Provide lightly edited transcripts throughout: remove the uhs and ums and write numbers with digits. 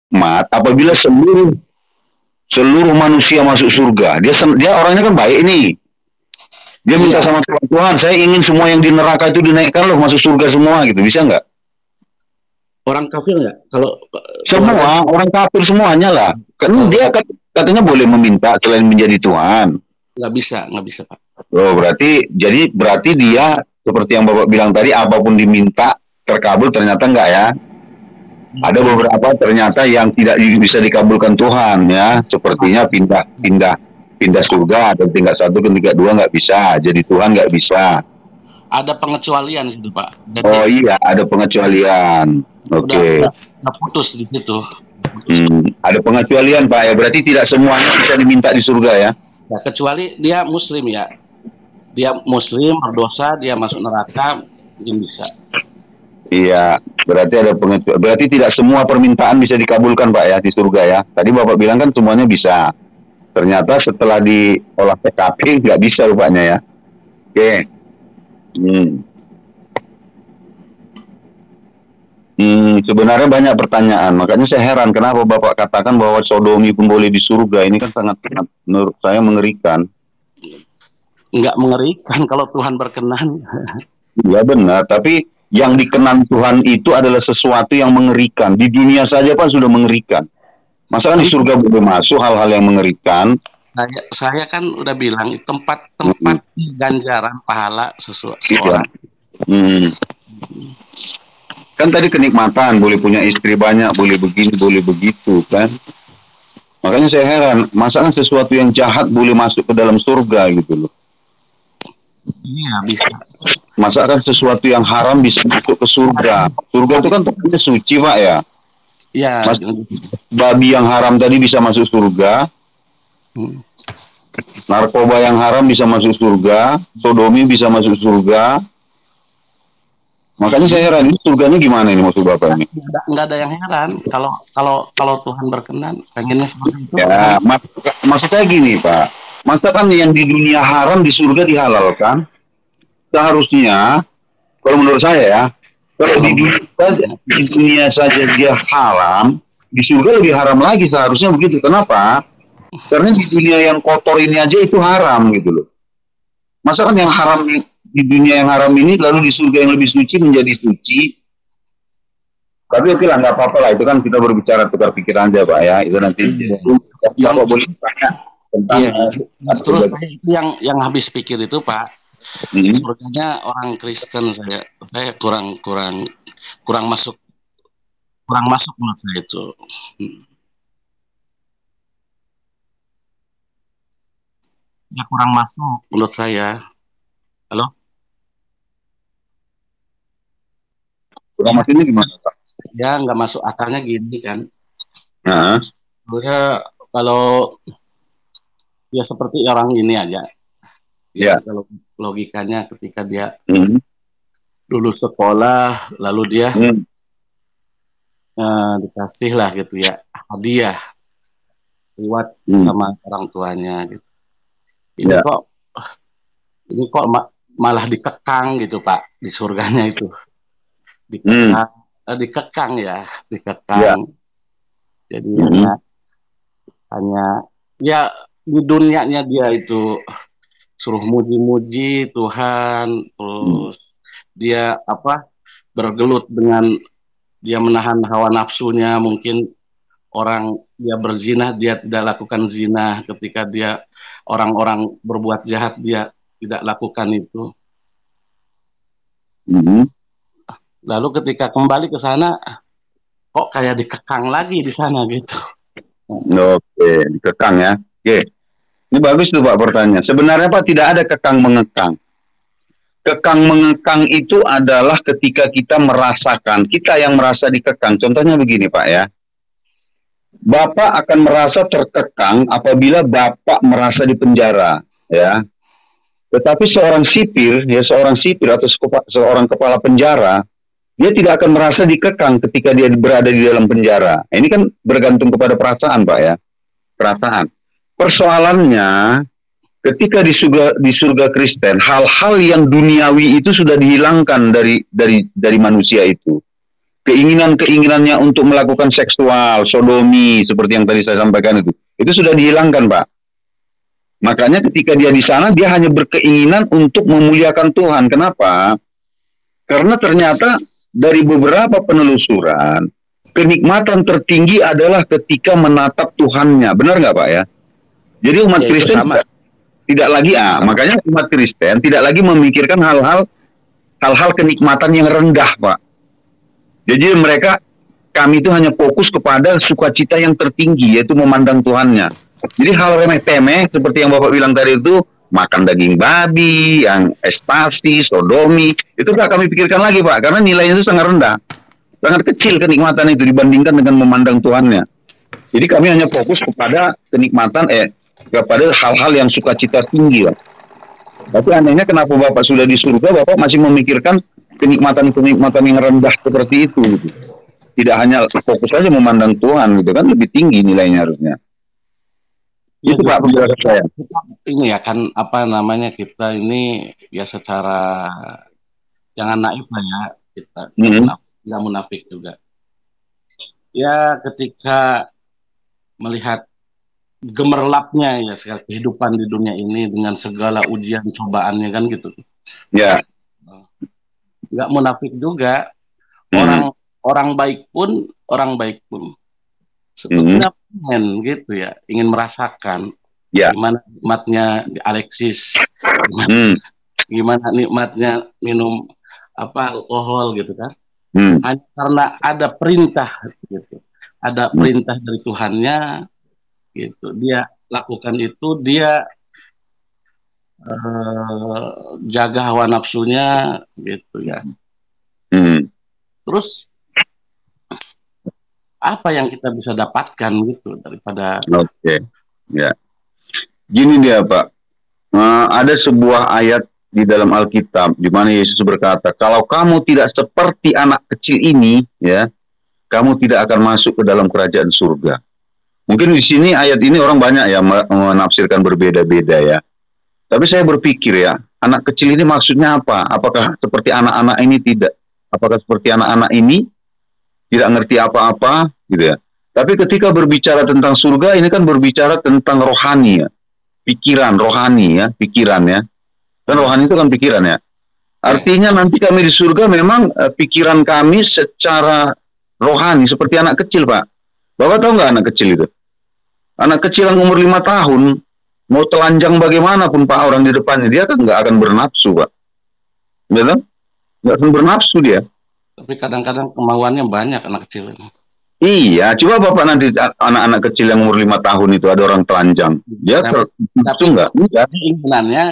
nikmat apabila seluruh manusia masuk surga. Dia orangnya kan baik ini. Dia minta sama Tuhan, saya ingin semua yang di neraka itu dinaikkan loh, masuk surga semua gitu. Bisa nggak? Orang kafir nggak? Kalau semua orang kafir semuanya lah. Kan dia katanya boleh meminta selain menjadi Tuhan. Nggak bisa Pak. Oh, berarti dia seperti yang Bapak bilang tadi, apapun diminta terkabul, ternyata enggak ya. Ada beberapa ternyata yang tidak bisa dikabulkan Tuhan ya, sepertinya pindah surga atau tingkat 1 ke tingkat 2 nggak bisa, jadi Tuhan nggak bisa. Ada pengecualian gitu Pak. Jadi, oh iya, ada pengecualian. Oke. Udah putus di situ. Ada pengecualian Pak ya, berarti tidak semuanya bisa diminta di surga ya. Ya, kecuali dia Muslim ya. Dia Muslim berdosa, dia masuk neraka, mungkin bisa. Iya, berarti tidak semua permintaan bisa dikabulkan Pak ya di surga ya. Tadi Bapak bilang kan semuanya bisa. Ternyata setelah diolah TKP nggak bisa rupanya ya. Oke. Sebenarnya banyak pertanyaan, makanya saya heran kenapa Bapak katakan bahwa sodomi pun boleh di surga. Ini kan sangat menurut saya mengerikan. Nggak mengerikan kalau Tuhan berkenan. Iya benar, tapi yang dikenan Tuhan itu adalah sesuatu yang mengerikan. Di dunia saja Pak sudah mengerikan. Masa kan di surga boleh masuk hal-hal yang mengerikan? Saya kan udah bilang tempat ganjaran pahala seseorang. Kan tadi kenikmatan, boleh punya istri banyak, boleh begini, boleh begitu kan. Makanya saya heran, masa kan sesuatu yang jahat boleh masuk ke dalam surga gitu loh. Iya bisa. Masa kan sesuatu yang haram bisa masuk ke surga. Surga itu kan tempatnya suci Pak ya. Iya. Babi yang haram tadi bisa masuk surga. Narkoba yang haram bisa masuk surga. Sodomi bisa masuk surga. Makanya saya heran, ini surganya gimana ini maksud Bapak ini? Nggak ada yang heran. Kalau Tuhan berkenan, pengennya seperti itu. Ya, maksud saya gini Pak. Masa kan yang di dunia haram di surga dihalalkan? Seharusnya, kalau menurut saya ya, kalau di dunia saja dia haram, di surga lebih haram lagi seharusnya begitu. Kenapa? Karena di dunia yang kotor ini aja itu haram gitu loh. Masa kan yang haram di dunia yang haram ini lalu di surga yang lebih suci menjadi suci? Tapi oke lah, nggak apa-apa lah, itu kan kita berbicara tukar pikiran aja Pak ya. Itu nanti Bapak boleh tanya tentang terus itu yang habis pikir itu Pak. Surganya orang Kristen, saya kurang masuk menurut saya itu. Ya kurang masuk menurut saya. Halo? Kurang masuk ini gimana Pak? Ya nggak masuk akalnya gini kan. Sebenarnya kalau ya seperti orang ini aja. Ya. Kalau logikanya ketika dia dulu sekolah, lalu dia dikasih lah gitu ya hadiah lewat sama orang tuanya gitu. Ini kok malah dikekang gitu Pak di surganya itu. Dikekang ya. Jadi hanya ya di dunianya dia itu suruh muji-muji Tuhan, terus dia bergelut dengan dia menahan hawa nafsunya. Mungkin orang dia berzina, dia tidak lakukan zina. Ketika dia orang-orang berbuat jahat, dia tidak lakukan itu. Lalu ketika kembali ke sana, kok kayak dikekang lagi di sana gitu. Oke, dikekang ya. Oke. Ini bagus tuh Pak pertanyaan. Sebenarnya Pak tidak ada kekang mengekang. Kekang mengekang itu adalah ketika kita merasakan, kita yang merasa dikekang. Contohnya begini Pak ya. Bapak akan merasa terkekang apabila Bapak merasa dipenjara, ya. Tetapi seorang sipir atau seorang kepala penjara, dia tidak akan merasa dikekang ketika dia berada di dalam penjara. Ini kan bergantung kepada perasaan Pak ya. Perasaan. Persoalannya ketika di surga Kristen, hal-hal yang duniawi itu sudah dihilangkan dari manusia itu. keinginannya untuk melakukan seksual, sodomi, seperti yang tadi saya sampaikan itu sudah dihilangkan, Pak. Makanya ketika dia di sana, dia hanya berkeinginan untuk memuliakan Tuhan. Kenapa? Karena ternyata dari beberapa penelusuran, kenikmatan tertinggi adalah ketika menatap Tuhannya. Benar nggak, Pak ya? Jadi umat Kristen tidak lagi, makanya umat Kristen tidak lagi memikirkan hal-hal kenikmatan yang rendah, Pak. Jadi kami itu hanya fokus kepada sukacita yang tertinggi, yaitu memandang Tuhannya. Jadi hal remeh-temeh seperti yang Bapak bilang tadi itu, makan daging babi, yang ekstasi, sodomi, itu tidak kami pikirkan lagi, Pak, karena nilainya itu sangat rendah. Sangat kecil kenikmatan itu dibandingkan dengan memandang Tuhannya. Jadi kami hanya fokus kepada kenikmatan, kepada hal-hal yang sukacita tinggi, Pak. Tapi anehnya kenapa Bapak sudah di surga, Bapak masih memikirkan kenikmatan yang rendah seperti itu, gitu. Tidak hanya fokus saja memandang Tuhan, gitu kan, lebih tinggi nilainya harusnya. Ya, itu Pak, kita ini ya kan, apa namanya, kita ini ya secara jangan naif lah ya, kita nggak munafik juga. Ya ketika melihat gemerlapnya ya segala kehidupan di dunia ini dengan segala ujian cobaannya kan gitu. Ya. Nggak munafik juga, orang baik pun sebetulnya pengen gitu ya, ingin merasakan gimana nikmatnya Alexis, gimana nikmatnya minum alkohol gitu kan. Hanya karena ada perintah gitu, ada perintah dari Tuhannya gitu, dia lakukan itu, dia jaga hawa nafsunya gitu ya. Terus apa yang kita bisa dapatkan gitu daripada ya. Gini dia, Pak, ada sebuah ayat di dalam Alkitab di mana Yesus berkata, kalau kamu tidak seperti anak kecil ini, ya, kamu tidak akan masuk ke dalam kerajaan surga. Mungkin di sini ayat ini orang banyak ya menafsirkan berbeda-beda ya. Tapi saya berpikir ya, anak kecil ini maksudnya apa? Apakah seperti anak-anak ini? Tidak. Apakah seperti anak-anak ini tidak ngerti apa-apa gitu ya. Tapi ketika berbicara tentang surga, ini kan berbicara tentang rohani ya. Pikiran, rohani ya, pikiran ya. Kan rohani itu kan pikiran ya. Artinya nanti kami di surga memang pikiran kami secara rohani seperti anak kecil, Pak. Bapak tahu nggak anak kecil itu? Anak kecil yang umur 5 tahun, mau telanjang bagaimanapun Pak orang di depannya, dia kan nggak akan bernafsu, Pak. Gitu? Nggak akan bernafsu dia. Tapi kadang-kadang kemauannya banyak anak kecil. Iya, coba Bapak nanti anak-anak kecil yang umur 5 tahun itu ada orang telanjang. Dia tapi enggak?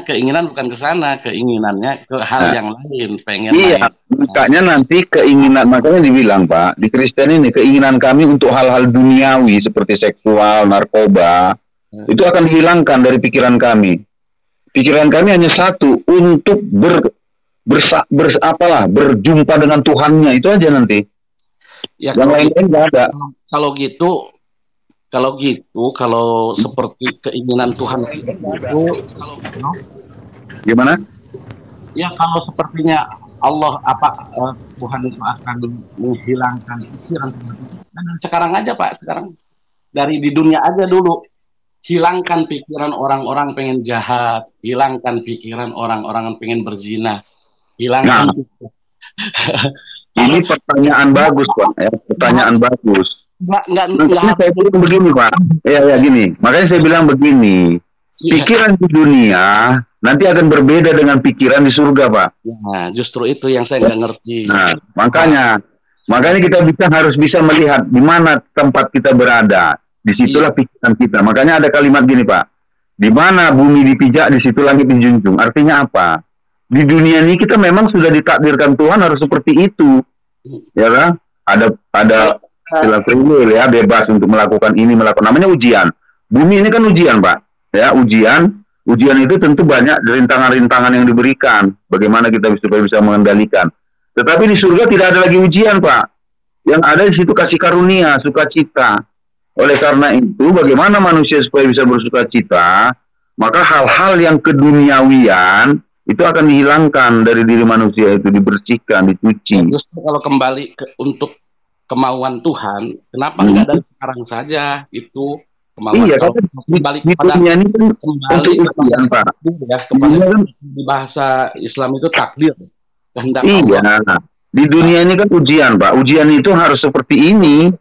Keinginan bukan ke sana, keinginannya ke hal yang lain, pengen main. Makanya nanti makanya dibilang Pak, di Kristen ini keinginan kami untuk hal-hal duniawi seperti seksual, narkoba, itu akan dihilangkan dari pikiran kami. Pikiran kami hanya satu, untuk berjumpa dengan Tuhannya, itu aja nanti. Ya, yang lain-lain nggak ada. Kalau seperti keinginan Tuhan itu, gimana? Ya kalau sepertinya Allah Tuhan itu akan menghilangkan pikiran seperti itu. Dan sekarang aja Pak, sekarang dari di dunia aja dulu, hilangkan pikiran orang-orang pengen jahat, hilangkan pikiran orang-orang pengen berzina, hilangkan. Ini pertanyaan bagus, Pak. Ya, pertanyaan bagus. Makanya saya bilang begini, Pak. Ya gini. Makanya saya bilang begini. Pikiran di dunia nanti akan berbeda dengan pikiran di surga, Pak. Nah, justru itu yang saya nggak ngerti. Nah, makanya kita harus bisa melihat di mana tempat kita berada. Disitulah pikiran kita. Makanya ada kalimat gini, Pak. Di mana bumi dipijak, di situ langit dijunjung. Artinya apa? Di dunia ini kita memang sudah ditakdirkan Tuhan harus seperti itu, ya kan? Ada istilah free will ya, bebas untuk melakukan ini, namanya ujian. Bumi ini kan ujian, Pak. Ya, ujian itu tentu banyak rintangan-rintangan yang diberikan. Bagaimana kita bisa mengendalikan. Tetapi di surga tidak ada lagi ujian, Pak. Yang ada di situ kasih karunia, sukacita. Oleh karena itu, bagaimana manusia supaya bisa bersukacita? Maka hal-hal yang keduniawian itu akan dihilangkan dari diri manusia, itu dibersihkan, dicuci. Justru kalau kembali untuk kemauan Tuhan, kenapa nggak dari sekarang saja itu kemauan? Iya, Kalau di, kembali di kepada dunia ini kan kembali untuk kepada ujian, Pak. ya, Di kepada dunia kan, di bahasa Islam itu takdir, kehendak iya, Allah. di Nah, dunia ini kan ujian, Pak. Ujian itu harus seperti ini,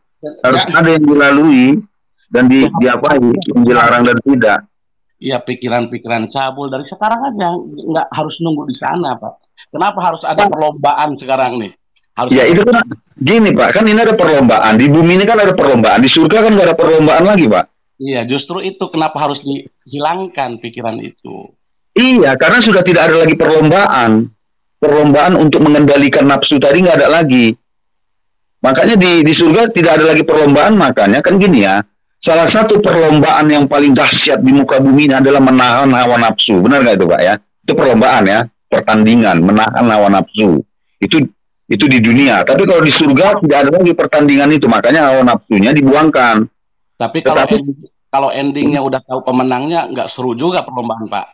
harus ya, ada yang dilalui dan ya, diapai, yang dilarang dan tidak. ya pikiran-pikiran cabul dari sekarang aja, nggak harus nunggu di sana, Pak. Kenapa harus ada perlombaan sekarang nih? Harus Ya ada itu kan gini Pak, kan ini ada perlombaan. Di bumi ini kan ada perlombaan. Di surga kan nggak ada perlombaan lagi Pak. iya, justru itu kenapa harus dihilangkan pikiran itu. Iya, karena sudah tidak ada lagi perlombaan. Perlombaan untuk mengendalikan nafsu tadi nggak ada lagi. Makanya di surga tidak ada lagi perlombaan. Makanya kan gini ya, salah satu perlombaan yang paling dahsyat di muka bumi ini adalah menahan hawa nafsu. Benar nggak itu Pak ya? Itu perlombaan ya, pertandingan menahan hawa nafsu. Itu di dunia. Tapi kalau di surga tidak ada lagi pertandingan itu. Makanya hawa nafsunya dibuangkan. Tapi Tetapi kalau endingnya udah tahu pemenangnya, nggak seru juga perlombaan, Pak.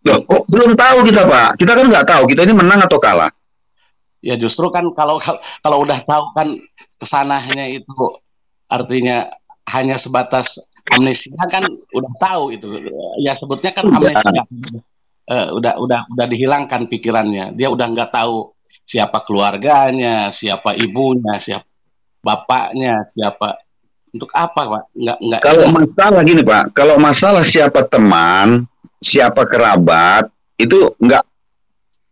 loh, kok belum tahu kita Pak. Kita kan nggak tahu kita ini menang atau kalah. Ya justru kan kalau udah tahu kan kesananya itu artinya hanya sebatas amnesia kan udah tahu itu. Ya sebutnya kan amnesia. Udah dihilangkan pikirannya. Dia udah nggak tahu siapa keluarganya, siapa ibunya, siapa bapaknya, siapa untuk apa, Pak? Nggak Kalau ingat. masalah gini Pak, kalau masalah siapa teman, siapa kerabat, itu nggak,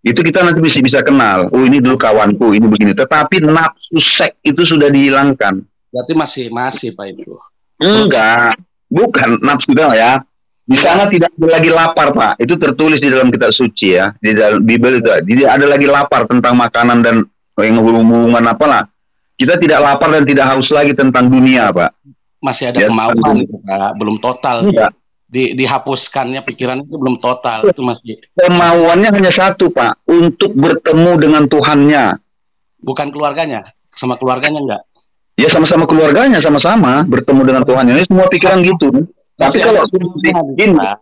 itu kita nanti bisa kenal. Oh ini dulu kawanku, ini begini. Tetapi nafsu seks itu sudah dihilangkan. Berarti masih Pak itu. Enggak, bukan nafsu dah ya. Di sana tidak ada lagi lapar Pak. Itu tertulis di dalam kitab suci ya, di dalam Bible itu. Jadi ada lagi lapar tentang makanan dan yang hubungan apalah. Kita tidak lapar dan tidak haus lagi tentang dunia Pak. Masih ada Ya, kemauan itu, Pak. Belum total. enggak. Dihapuskannya pikiran itu belum total. Itu masih Kemauannya hanya satu Pak, untuk bertemu dengan Tuhannya. bukan keluarganya, sama keluarganya enggak. Ya sama-sama keluarganya, sama-sama bertemu dengan Tuhan. Ini semua pikiran gitu. Tapi Masih kalau ada kemauan, gini, Pak.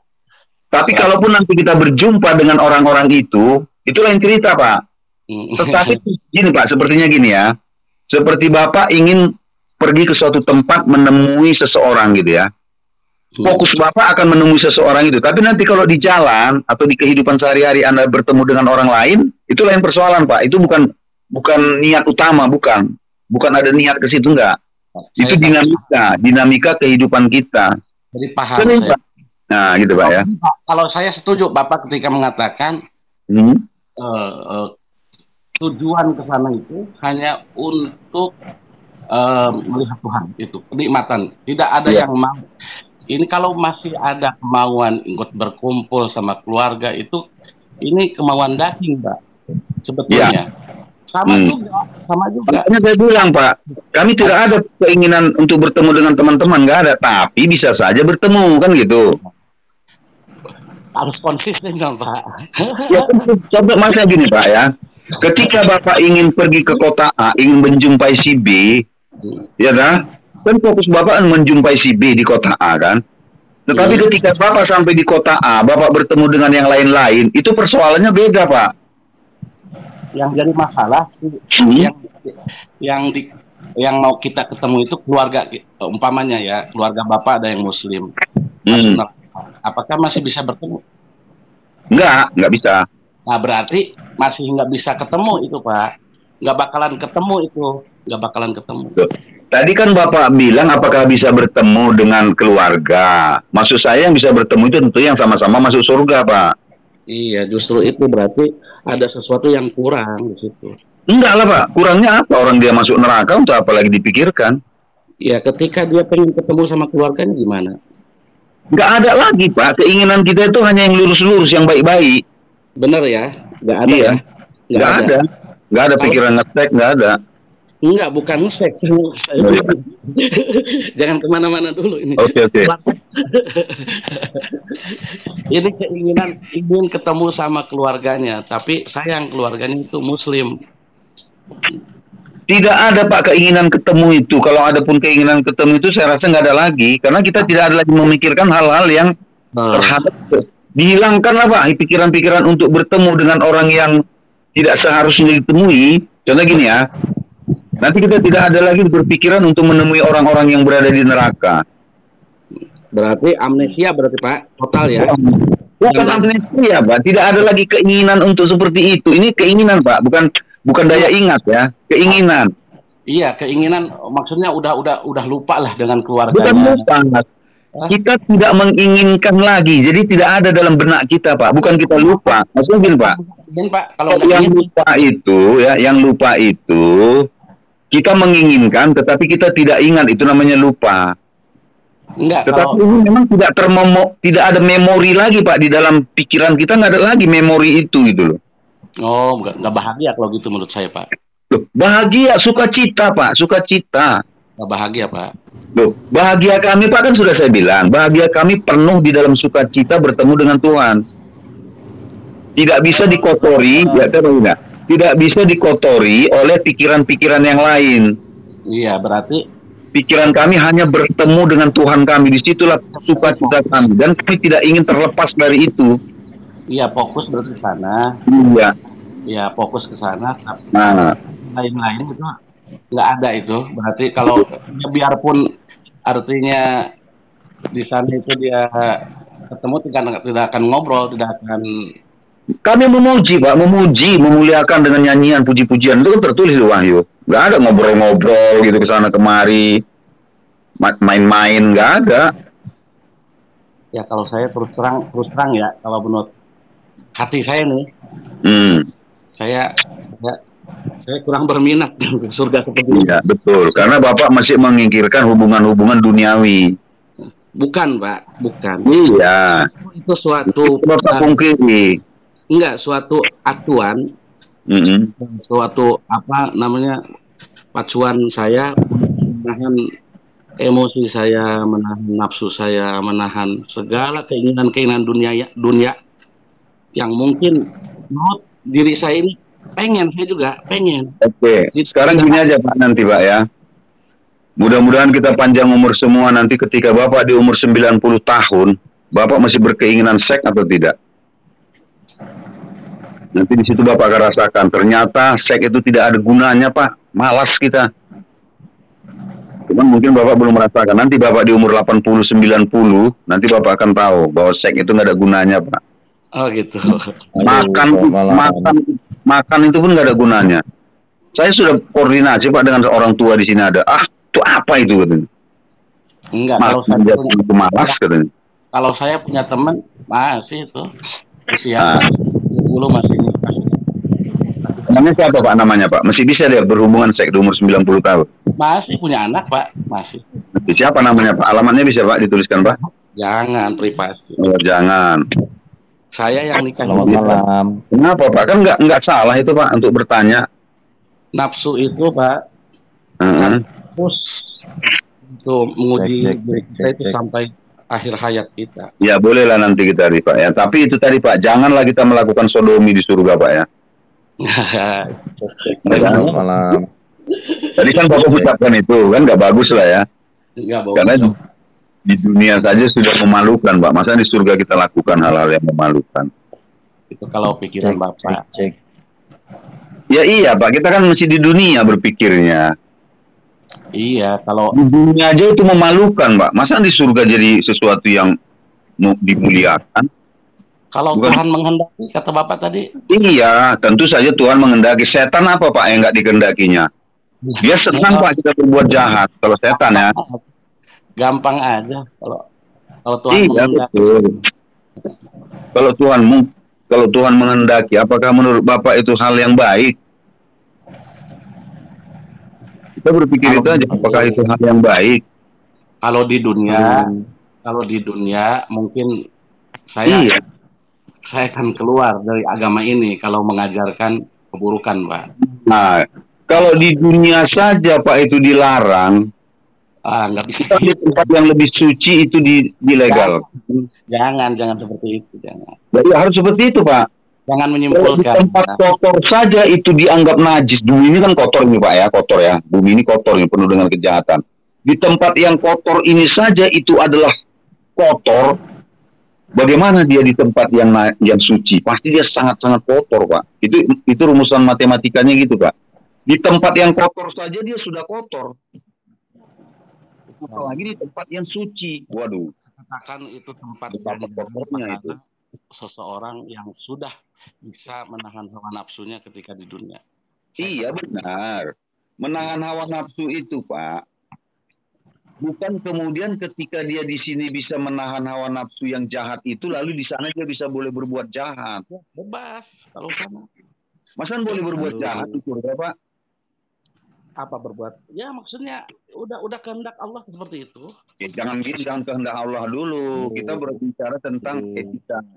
tapi kalaupun nanti kita berjumpa dengan orang-orang itu lain cerita Pak. Tetapi gini Pak, sepertinya gini ya. Seperti Bapak ingin pergi ke suatu tempat menemui seseorang gitu ya. Fokus Bapak akan menemui seseorang itu. Tapi nanti kalau di jalan atau di kehidupan sehari-hari Anda bertemu dengan orang lain, itu lain persoalan Pak. Itu bukan niat utama, bukan. Bukan ada niat ke situ enggak. Itu dinamika kehidupan kita. Jadi paham saya. Nah, gitu Pak ya. Kalau saya setuju Bapak ketika mengatakan tujuan ke sana itu hanya untuk melihat Tuhan, itu kenikmatan. Tidak ada yang mau. Ini kalau masih ada kemauan ikut berkumpul sama keluarga itu, ini kemauan daging, Pak. Sebetulnya. Sama juga. Makanya saya bilang Pak, kami tidak ada keinginan untuk bertemu dengan teman-teman, nggak ada. Tapi bisa saja bertemu kan gitu. Harus konsisten kan Pak. Ya, coba maksudnya gini Pak ya. Ketika Bapak ingin pergi ke kota A, ingin menjumpai si B, ya kan? Kan fokus Bapak menjumpai si B di kota A kan. Tetapi ketika Bapak sampai di kota A, Bapak bertemu dengan yang lain-lain, itu persoalannya beda Pak. Yang jadi masalah sih yang mau kita ketemu itu keluarga, umpamanya ya keluarga Bapak ada yang Muslim. Apakah masih bisa bertemu? Nggak bisa. Nah berarti masih nggak bisa ketemu itu Pak. Nggak bakalan ketemu itu, nggak bakalan ketemu. Tadi kan Bapak bilang apakah bisa bertemu dengan keluarga. Maksud saya yang bisa bertemu itu tentu yang sama-sama masuk surga Pak. Iya, justru itu berarti ada sesuatu yang kurang di situ. Enggak lah Pak, kurangnya apa? Orang dia masuk neraka untuk apa lagi dipikirkan? Ya ketika dia pengen ketemu sama keluarganya gimana? Nggak ada lagi Pak, keinginan kita itu hanya yang lurus-lurus, yang baik-baik. Bener ya? Nggak ada iya. ya? Nggak ada pikiran ngetek, nggak ada. Enggak, bukan seks. Jangan kemana-mana dulu ini. Oke. Ini keinginan ingin ketemu sama keluarganya, tapi sayang keluarganya itu Muslim. Tidak ada Pak keinginan ketemu itu. Kalau ada pun keinginan ketemu itu saya rasa nggak ada lagi. Karena kita tidak ada lagi memikirkan hal-hal yang terhadap. Dihilangkanlah Pak pikiran-pikiran untuk bertemu dengan orang yang tidak seharusnya ditemui. Contoh gini ya. Nanti kita tidak ada lagi berpikiran untuk menemui orang-orang yang berada di neraka. Berarti amnesia berarti Pak, total ya. Bukan amnesia Pak, tidak ada lagi keinginan untuk seperti itu. Ini keinginan Pak, bukan daya ingat ya, keinginan. Iya, keinginan maksudnya udah lupa lah dengan keluarganya. Bukan lupa, kita tidak menginginkan lagi, jadi tidak ada dalam benak kita Pak. Bukan kita lupa, maksudnya gini Pak. Kalau yang lupa itu ya, yang lupa itu kita menginginkan, tetapi kita tidak ingat, itu namanya lupa. Enggak, tetapi ini memang tidak ada memori lagi Pak di dalam pikiran kita, nggak ada lagi memori itu gitu loh. Oh, nggak bahagia kalau gitu menurut saya Pak. Loh, bahagia, sukacita Pak, sukacita. Nggak bahagia Pak. Loh, bahagia kami Pak kan sudah saya bilang, bahagia kami penuh di dalam sukacita bertemu dengan Tuhan. Tidak bisa dikotori, ya kan? Tidak bisa dikotori oleh pikiran-pikiran yang lain. Iya, berarti pikiran kami hanya bertemu dengan Tuhan kami. Disitulah sukacita kami, dan kami tidak ingin terlepas dari itu. Iya, fokus berarti ke sana. Iya. Iya, fokus ke sana. Tapi lain-lain itu nggak ada itu. Berarti kalau ya biarpun artinya di sana itu dia ketemu tidak akan ngobrol, tidak akan. Kami memuji Pak, memuliakan dengan nyanyian, puji-pujian. Itu kan tertulis di Wahyu. Nggak ada ngobrol-ngobrol gitu ke sana kemari, main-main, nggak ada. Ya kalau saya terus terang ya, kalau menurut hati saya nih, saya kurang berminat ke surga seperti itu. Iya betul, karena Bapak masih mengingkirkan hubungan-hubungan duniawi. Bukan Pak, bukan. Iya. Itu suatu Bapak pungkiri. Enggak, suatu acuan, suatu apa namanya, pacuan saya menahan emosi saya, menahan nafsu saya, menahan segala keinginan dunia yang mungkin menurut diri saya ini saya juga pengen. Oke, sekarang gini aja Pak nanti Pak ya. Mudah-mudahan kita panjang umur semua, nanti ketika Bapak di umur 90 tahun, Bapak masih berkeinginan seks atau tidak? Nanti di situ Bapak akan rasakan, ternyata seks itu tidak ada gunanya Pak, malas kita. Cuman mungkin Bapak belum merasakan, nanti Bapak di umur 80-90, nanti Bapak akan tahu bahwa seks itu nggak ada gunanya Pak. Oh gitu. Makan itu pun nggak ada gunanya. Saya sudah koordinasi Pak dengan orang tua di sini ada, itu apa itu katanya? Enggak, katanya. Kalau saya punya teman, masih itu usia 10 masih nikah. Namanya siapa Pak namanya Pak? Masih bisa dia berhubungan seks di umur 90 tahun? Masih punya anak Pak, masih. Siapa namanya Pak? Alamatnya bisa Pak dituliskan Pak? Jangan, privasi. Oh, jangan. Saya yang nikah. Selamat malam. Kenapa Pak? Kan nggak salah itu Pak untuk bertanya. Nafsu itu Pak, terus untuk menguji kita itu sampai akhir hayat kita. Ya bolehlah nanti kita Pak ya. Tapi itu tadi Pak, janganlah kita melakukan sodomi di surga Pak ya. Selamat malam. Tadi kan Bapak ucapkan itu kan nggak bagus lah ya. Karena di dunia saja sudah memalukan Pak. Masa di surga kita lakukan hal-hal yang memalukan? Itu kalau pikiran Bapak. Ya iya Pak, kita kan masih di dunia berpikirnya. Iya, kalau di dunia aja itu memalukan Pak. Masa di surga jadi sesuatu yang dimuliakan? Kalau Tuhan menghendaki, kata Bapak tadi. Iya, tentu saja Tuhan menghendaki. Setan apa Pak yang nggak dikendakinya? Dia senang Pak kita berbuat jahat. Kalau setan ya. Gampang aja kalau Tuhan menghendaki. Kalau Tuhan menghendaki, apakah menurut Bapak itu hal yang baik? Kita berpikir itu aja, apakah itu hal yang baik? Kalau di dunia mungkin saya akan keluar dari agama ini kalau mengajarkan keburukan Pak. Nah, kalau di dunia saja Pak itu dilarang, nggak bisa. Di tempat yang lebih suci itu dilegal. Jangan seperti itu, jangan. Jadi harus seperti itu Pak. Jangan menyimpulkan. Di tempat kotor saja itu dianggap najis. Bumi ini kan kotor ini Pak ya, kotor ya. Bumi ini kotor, ini penuh dengan kejahatan. Di tempat yang kotor ini saja itu adalah kotor. Bagaimana dia di tempat yang suci? Pasti dia sangat-sangat kotor Pak. Itu rumusan matematikanya gitu Pak. Di tempat yang kotor saja dia sudah kotor. Nah, Apalagi di tempat yang suci. Waduh, katakan itu tempat betapa jalan-jalan kotornya itu. pada seseorang yang sudah bisa menahan hawa nafsunya ketika di dunia. Saya Iya katakan, benar. Menahan hawa nafsu itu, Pak. Bukan kemudian ketika dia di sini bisa menahan hawa nafsu yang jahat itu, lalu di sana dia bisa boleh berbuat jahat. ya, bebas kalau sana. Masa boleh berbuat jahat di surga, Pak? Apa berbuat? Ya maksudnya udah kehendak Allah seperti itu. Ya, jangan kehendak Allah dulu. Kita berbicara tentang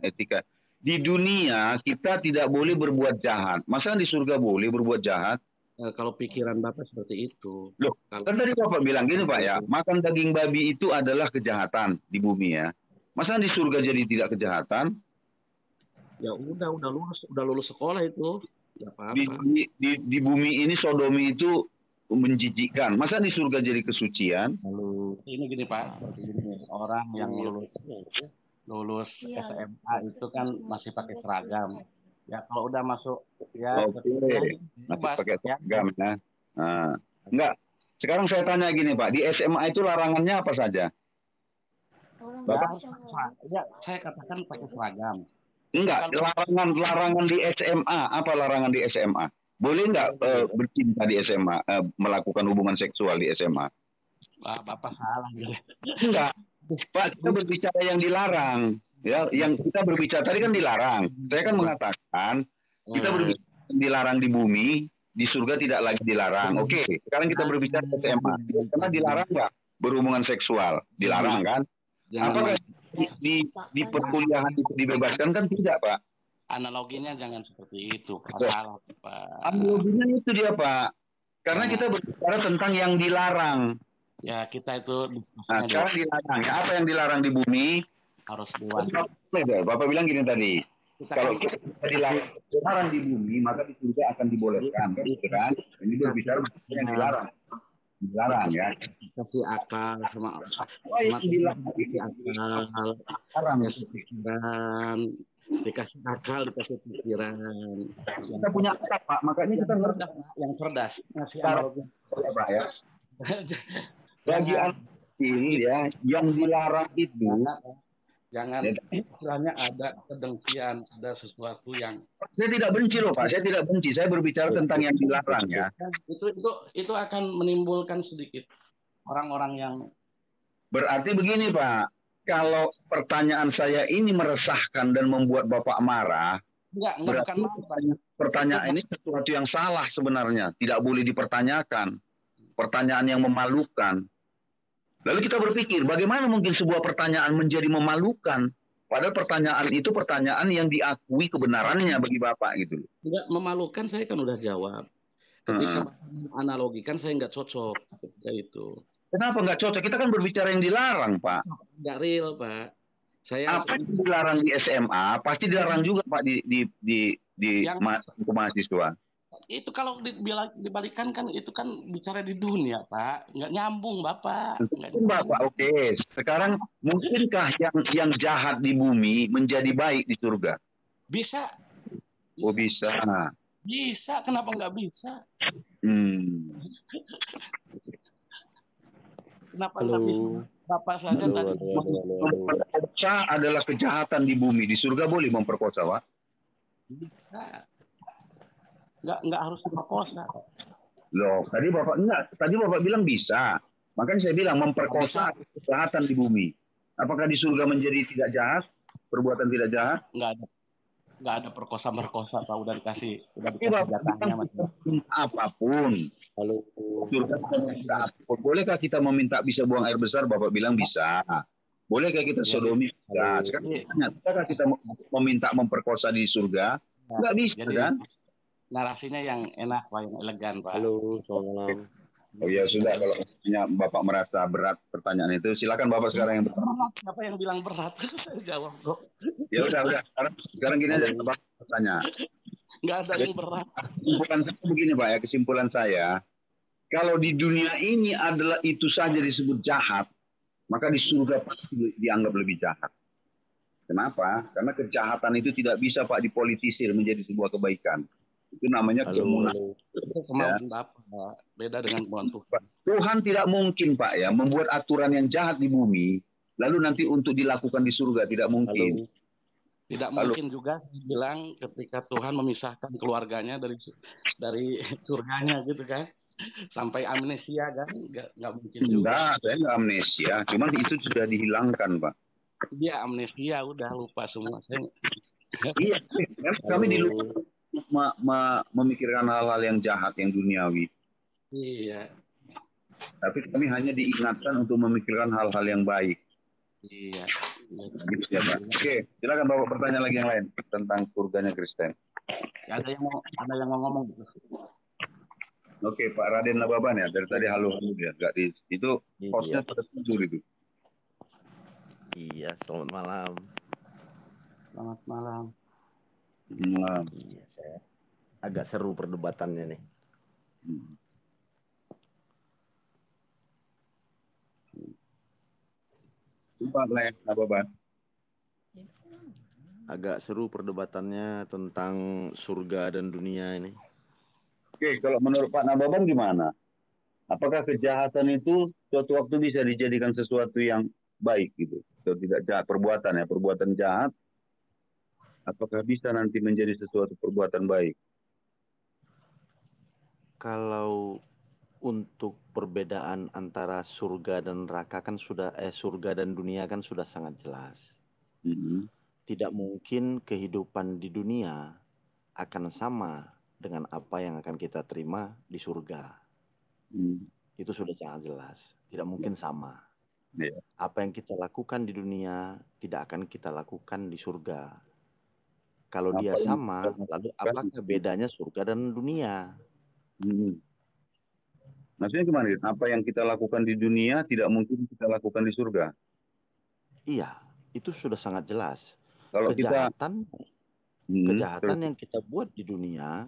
etika. Di dunia kita tidak boleh berbuat jahat. Masa di surga boleh berbuat jahat? Kalau pikiran Bapak seperti itu. Loh, Kalau kan tadi Bapak bilang gini Pak ya, makan daging babi itu adalah kejahatan di bumi ya. Masa di surga jadi tidak kejahatan? ya udah lulus sekolah itu. Ya Di, apa-apa. di bumi ini sodomi itu menjijikkan. Masa di surga jadi kesucian? Lalu ini gini Pak, seperti ini orang yang lulus lulus SMA itu kan masih pakai seragam. Ya kalau udah masuk ya ke Oke, kuliah masih bebas pakai ya. seragam ya. Nah, enggak. Sekarang saya tanya gini Pak, di SMA itu larangannya apa saja? Ya Bapak harus pakai seragam. Ya saya katakan pakai seragam. Tapi enggak, kalau larangan di SMA, apa larangan di SMA? Boleh enggak bercinta di SMA, melakukan hubungan seksual di SMA? Bapak salah gitu. Enggak, Pak, kita berbicara yang dilarang. Ya, yang kita berbicara tadi kan dilarang. Saya kan mengatakan kita Eh, berbicara yang dilarang di bumi, di surga tidak lagi dilarang. Oke, sekarang kita berbicara SMA. Karena dilarang nggak berhubungan seksual? Dilarang kan? jangan Apakah lagi di perkuliahan itu dibebaskan kan tidak, Pak? analoginya jangan seperti itu. Masalah Pak. Analoginya itu dia, Pak. Karena Jangan kita berbicara tentang yang dilarang. ya kita itu Nah, diskusinya sekarang dilarang. Ya, apa yang dilarang di bumi? harus dewasa. Bapak bilang gini tadi, Kita kan kalau kita kasih dilarang di bumi, maka di surga akan di, dibolehkan, kan? di, Gitu kan? Ini dikasih berbicara yang dilarang, dilarang dikasih ya. dikasih akal sama Oh, yang Tuhan dilarang dikasih ini akal, dilarang. dikasih pikiran, dikasih akal, dikasih pikiran yang Kita punya akal, Pak. Makanya kita ngerti cerdas, Pak, yang cerdas. Ngasih cara analogi. Pak ya. Bagi Jangan anak kecil ya, yang dilarang itu, jangan ya, istilahnya ada kedengkian, ada sesuatu yang saya tidak benci loh, Pak. Saya tidak benci. Saya berbicara tentang yang dilarang ya. itu akan menimbulkan sedikit orang-orang yang Berarti begini, Pak. Kalau pertanyaan saya ini meresahkan dan membuat Bapak marah, enggak bukan berarti malu, Pak. Itu pertanyaan ini sesuatu yang salah sebenarnya. Tidak boleh dipertanyakan. Pertanyaan yang memalukan. Lalu kita berpikir, bagaimana mungkin sebuah pertanyaan menjadi memalukan? Padahal pertanyaan itu pertanyaan yang diakui kebenarannya bagi Bapak gitu. enggak memalukan, saya kan udah jawab. Ketika Hmm. analogikan saya nggak cocok ketika itu. Kenapa nggak cocok? Kita kan berbicara yang dilarang, Pak. Nggak real, Pak. Saya Apa yang dilarang di SMA, pasti dilarang juga, Pak, di yang mahasiswa. itu kalau dibalikan kan itu kan bicara di dunia, Pak. Nggak nyambung, Bapak. Nggak Mungkin nyambung. Bapak, oke. Sekarang mungkinkah yang jahat di bumi menjadi baik di surga? Bisa, Oh bisa, bisa. bisa. Kenapa nggak bisa? Hmm. Kenapa nggak bisa? Bapak saja tadi Memperkosa adalah kejahatan di bumi. Di surga boleh memperkosa, Pak? bisa. Nggak harus diperkosa. Loh, tadi Bapak bilang bisa. Makanya saya bilang Bisa memperkosa adalah kejahatan di bumi. Apakah di surga menjadi tidak jahat? Perbuatan tidak jahat? nggak ada nggak ada perkosa Pak. Udah Tapi dikasih Bapak jatahnya bilang Mas. kita minta apapun. Surga kita Dikasih minta apapun. Bolehkah kita meminta bisa buang air besar? Bapak bilang bisa. Bolehkah kita ya, sodomi? Bisa. Sekarang jadi, tanya, bisakah kita meminta memperkosa di surga? ya, Nggak bisa jadi kan? narasinya yang enak Pak, yang elegan Pak. Halo, selamat malam. Oh ya sudah, kalau misalnya Bapak merasa berat pertanyaan itu, silakan Bapak sekarang yang Berat, siapa yang bilang berat? Saya jawab kok. ya udah. Sekarang gini aja Bapak bertanya. Nggak ada yang berat. Kesimpulan saya begini Pak ya, kesimpulan saya, kalau di dunia ini adalah itu saja disebut jahat, maka di surga pasti dianggap lebih jahat. Kenapa? Karena kejahatan itu tidak bisa Pak dipolitisir menjadi sebuah kebaikan. Itu namanya Halo, kemunafik. halo. Itu Ya. kemauan Bapak, beda dengan kemauan Tuhan. Tuhan tidak mungkin Pak ya membuat aturan yang jahat di bumi, lalu nanti untuk dilakukan di surga tidak mungkin. Halo. Tidak Lalu mungkin juga saya bilang ketika Tuhan memisahkan keluarganya dari surganya gitu kan, sampai amnesia kan, nggak mungkin juga. enggak, saya enggak amnesia, cuman itu sudah dihilangkan Pak. Dia amnesia udah lupa semua. Saya Iya, kami di luar Halo. memikirkan hal-hal yang jahat, yang duniawi. iya, Tapi kami hanya diingatkan untuk memikirkan hal-hal yang baik. iya. Nah, gitu ya Pak. Oke, silakan Bapak bertanya lagi yang lain tentang surganya Kristen. Ada yang mau ngomong gitu. Oke, Pak Raden Nababan ya, dari tadi halo-halo ya, nggak di itu hostnya Iya, pada tidur itu. iya, selamat malam. Selamat malam. Nah, Iya, saya agak seru perdebatannya nih. Pak Nababan. Agak seru perdebatannya tentang surga dan dunia ini. Oke, kalau menurut Pak Nababan gimana? Apakah kejahatan itu suatu waktu bisa dijadikan sesuatu yang baik gitu? Atau tidak jahat, perbuatan ya, perbuatan jahat, apakah bisa nanti menjadi sesuatu perbuatan baik? Kalau untuk perbedaan antara surga dan neraka kan surga dan dunia kan sudah sangat jelas. Mhm. Tidak mungkin kehidupan di dunia akan sama dengan apa yang akan kita terima di surga. Hmm. Itu sudah sangat jelas. Tidak mungkin sama. Ya. Apa yang kita lakukan di dunia tidak akan kita lakukan di surga. Kalau Apa dia yang kita sama, lalu lakukan apakah itu? bedanya surga dan dunia? Hmm. Maksudnya gimana? Apa yang kita lakukan di dunia tidak mungkin kita lakukan di surga. Iya, itu sudah sangat jelas. Kalau kita, Kejahatan, terus, kejahatan yang kita buat di dunia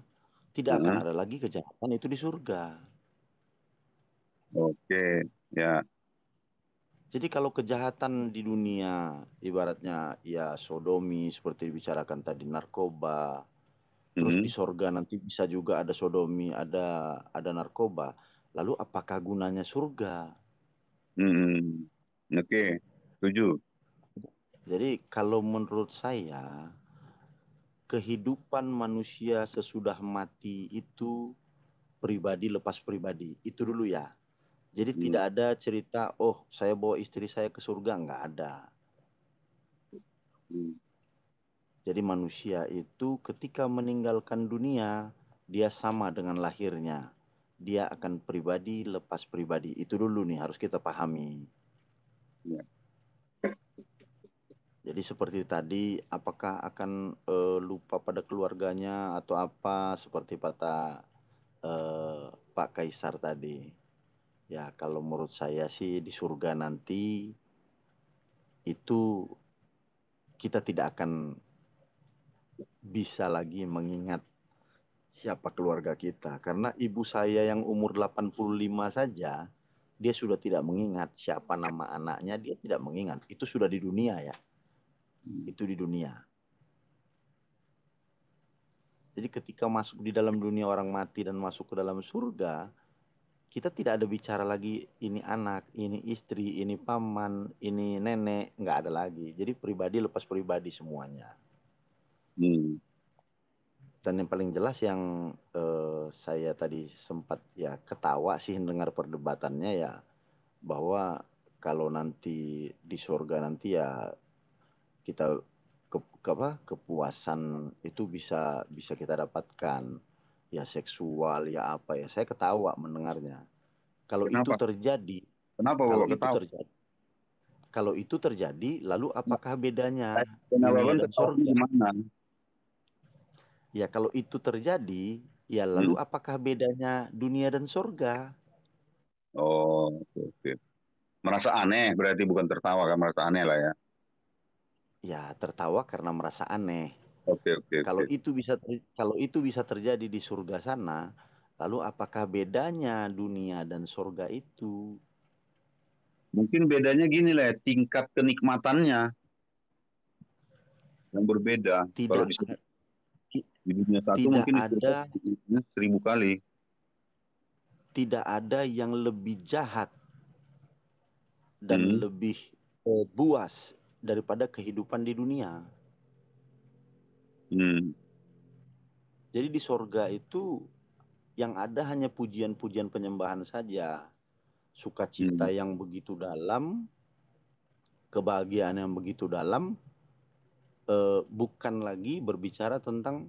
tidak akan Heeh. ada lagi kejahatan itu di surga. Oke, ya. Jadi kalau kejahatan di dunia ibaratnya ya sodomi seperti dibicarakan tadi, narkoba, terus di Mhm. sorga nanti bisa juga ada sodomi, ada narkoba. Lalu apakah gunanya surga? Mhm. Oke, setuju. Jadi kalau menurut saya kehidupan manusia sesudah mati itu pribadi lepas pribadi. Itu dulu ya. Jadi Hmm. tidak ada cerita, oh saya bawa istri saya ke surga, nggak ada. Hmm. Jadi manusia itu ketika meninggalkan dunia, dia sama dengan lahirnya. Dia akan pribadi lepas pribadi. Itu dulu nih harus kita pahami. Ya. Jadi seperti tadi, apakah akan lupa pada keluarganya atau apa seperti kata Pak Kaisar tadi. Ya kalau menurut saya sih di surga nanti itu kita tidak akan bisa lagi mengingat siapa keluarga kita. Karena ibu saya yang umur 85 saja, dia sudah tidak mengingat siapa nama anaknya, dia tidak mengingat. Itu sudah di dunia ya, Hmm. itu di dunia. Jadi ketika masuk di dalam dunia orang mati dan masuk ke dalam surga, kita tidak ada bicara lagi ini anak, ini istri, ini paman, ini nenek, nggak ada lagi. Jadi pribadi lepas pribadi semuanya. Hmm. Dan yang paling jelas yang saya tadi sempat ya ketawa sih dengar perdebatannya ya bahwa kalau nanti di surga nanti ya kita kepuasan itu bisa bisa kita dapatkan ya seksual ya apa ya saya ketawa mendengarnya kalau itu Kenapa? terjadi Kenapa kalau Bapak itu ketawa? terjadi kalau itu terjadi lalu apakah bedanya dunia Nababan dan ketawanya surga gimana? ya kalau itu terjadi ya lalu Hmm. apakah bedanya dunia dan surga Oh, oke, oke. Merasa aneh berarti bukan tertawa kan, merasa aneh lah ya. ya tertawa karena merasa aneh. Oke, oke, Kalau oke. kalau itu bisa terjadi di surga sana, lalu apakah bedanya dunia dan surga itu? Mungkin bedanya gini lah ya, tingkat kenikmatannya yang berbeda. Kalau Tidak di Di dunia satu tidak mungkin di surga ada 1000 kali. tidak ada yang lebih jahat dan Hmm. lebih buas daripada kehidupan di dunia. Hmm. Jadi di sorga itu yang ada hanya pujian-pujian penyembahan saja, sukacita Hmm. yang begitu dalam, kebahagiaan yang begitu dalam, bukan lagi berbicara tentang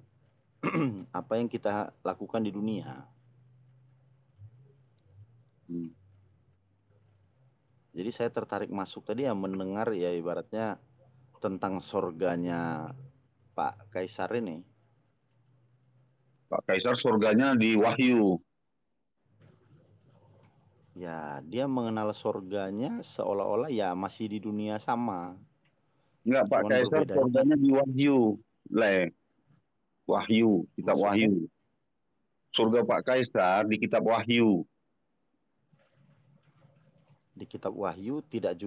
apa yang kita lakukan di dunia. Hmm. Jadi saya tertarik masuk tadi ya, mendengar ya ibaratnya tentang sorganya Pak Kaisar ini. Pak Kaisar surganya di Wahyu. Ya, dia mengenal sorganya seolah-olah ya masih di dunia sama. Enggak, Pak Cuman Kaisar berbedanya surganya di Wahyu. Wahyu, kitab maksudnya Wahyu. Surga Pak Kaisar di kitab Wahyu. di kitab Wahyu tidak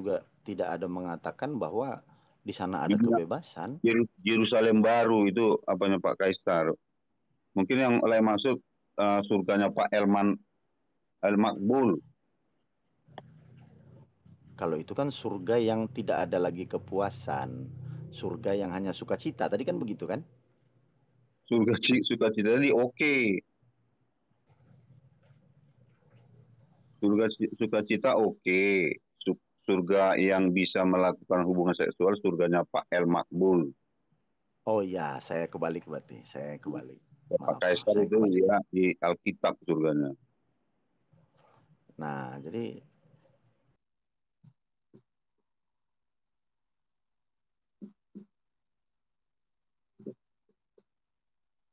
ada mengatakan bahwa di sana ada Dibilang kebebasan. Yerusalem baru itu apanya Pak Kaisar. Mungkin yang oleh maksud surganya Pak El Makbul. Kalau itu kan surga yang tidak ada lagi kepuasan, surga yang hanya sukacita. Tadi kan begitu kan? Surga sukacita tadi oke. Surga sukacita oke. Surga yang bisa melakukan hubungan seksual surganya Pak El Makbul. Oh ya, saya kebalik berarti. Saya kebalik. Pak Maaf, maaf, Kaisar saya itu kebalik. ya di Alkitab surganya. Nah, jadi